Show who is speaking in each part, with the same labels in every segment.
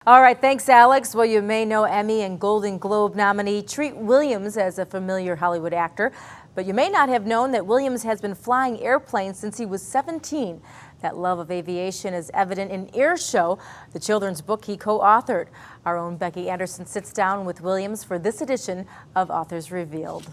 Speaker 1: All right, thanks, Alex. Well, you may know Emmy and Golden Globe nominee Treat Williams as a familiar Hollywood actor, but you may not have known that Williams has been flying airplanes since he was 17. That love of aviation is evident in Air Show, the children's book he co-authored. Our own Becky Anderson sits down with Williams for this edition of Authors Revealed.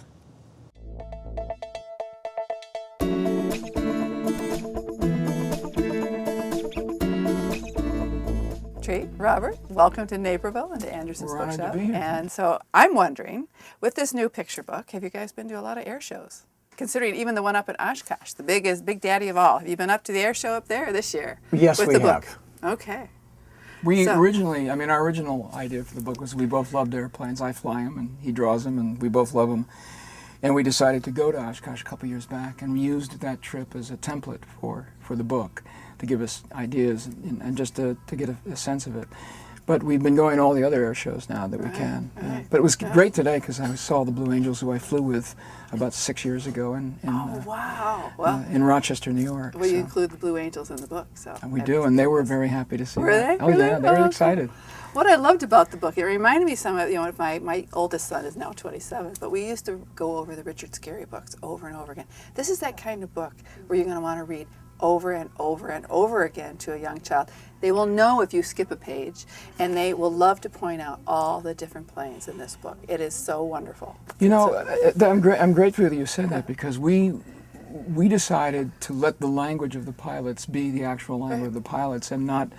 Speaker 2: Treat, Robert, welcome to Naperville and to Anderson's
Speaker 3: We're honored
Speaker 2: Bookshop.
Speaker 3: to be here.
Speaker 2: And so I'm wondering, with this new picture book, have you guys been to a lot of air shows? Considering even the one up in Oshkosh, the Big Daddy of all. Have you been up to the air show up there this year?
Speaker 3: Yes,
Speaker 2: with
Speaker 3: we
Speaker 2: the
Speaker 3: have.
Speaker 2: book? Okay.
Speaker 3: Our original idea for the book was we both loved airplanes. I fly them and he draws them and we both love them. And we decided to go to Oshkosh a couple years back and we used that trip as a template for the book to give us ideas and just to get a sense of it. But we've been going to all the other air shows now that we can.
Speaker 2: Right.
Speaker 3: But it was great today because I saw the Blue Angels, who I flew with about 6 years ago in Rochester, New York.
Speaker 2: Well, you include the Blue Angels in the book. So
Speaker 3: we do, and they were very happy to see
Speaker 2: Were
Speaker 3: that.
Speaker 2: they?
Speaker 3: Oh,
Speaker 2: Really?
Speaker 3: yeah, they were excited.
Speaker 2: What I loved about the book, it reminded me some of, my oldest son is now 27, but we used to go over the Richard Scarry books over and over again. This is that kind of book where you're going to want to read over and over and over again to a young child. They will know if you skip a page, and they will love to point out all the different planes in this book. It is so wonderful.
Speaker 3: You know, I'm grateful that you said that because we decided to let the language of the pilots be the actual language of the pilots and not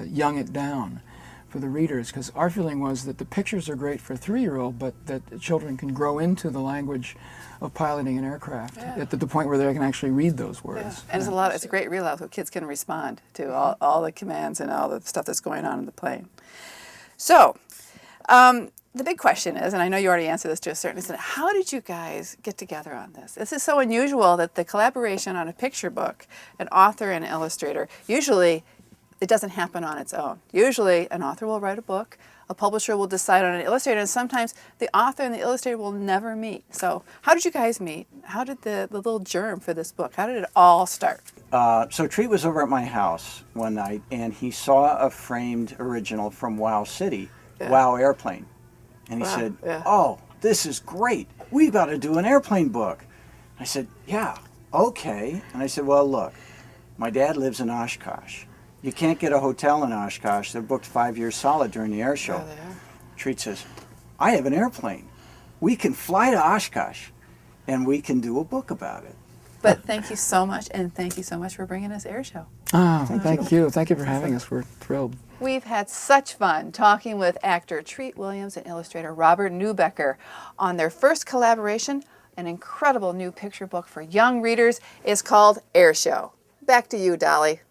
Speaker 3: young it down for the readers, because our feeling was that the pictures are great for a 3-year-old, but that children can grow into the language of piloting an aircraft at the point where they can actually read those words.
Speaker 2: And it's a great real so kids can respond to all the commands and all the stuff that's going on in the plane. So, the big question is, and I know you already answered this to a certain extent, how did you guys get together on this? This is so unusual that the collaboration on a picture book, an author and an illustrator, usually it doesn't happen on its own. Usually an author will write a book, a publisher will decide on an illustrator, and sometimes the author and the illustrator will never meet. So how did you guys meet? How did the little germ for this book, how did it all start?
Speaker 4: So Treat was over at my house one night and he saw a framed original from Wow City, Wow Airplane. And he said, oh, this is great. We've got to do an airplane book. I said, yeah, okay. And I said, well, look, my dad lives in Oshkosh. You can't get a hotel in Oshkosh. They're booked 5 years solid during the air show.
Speaker 2: Yeah, they are.
Speaker 4: Treat says, I have an airplane. We can fly to Oshkosh and we can do a book about it.
Speaker 2: But thank you so much, and thank you so much for bringing us Air Show.
Speaker 3: Oh, thank you. Thank you for having us. We're thrilled.
Speaker 2: We've had such fun talking with actor Treat Williams and illustrator Robert Neubecker on their first collaboration. An incredible new picture book for young readers is called Air Show. Back to you, Dolly.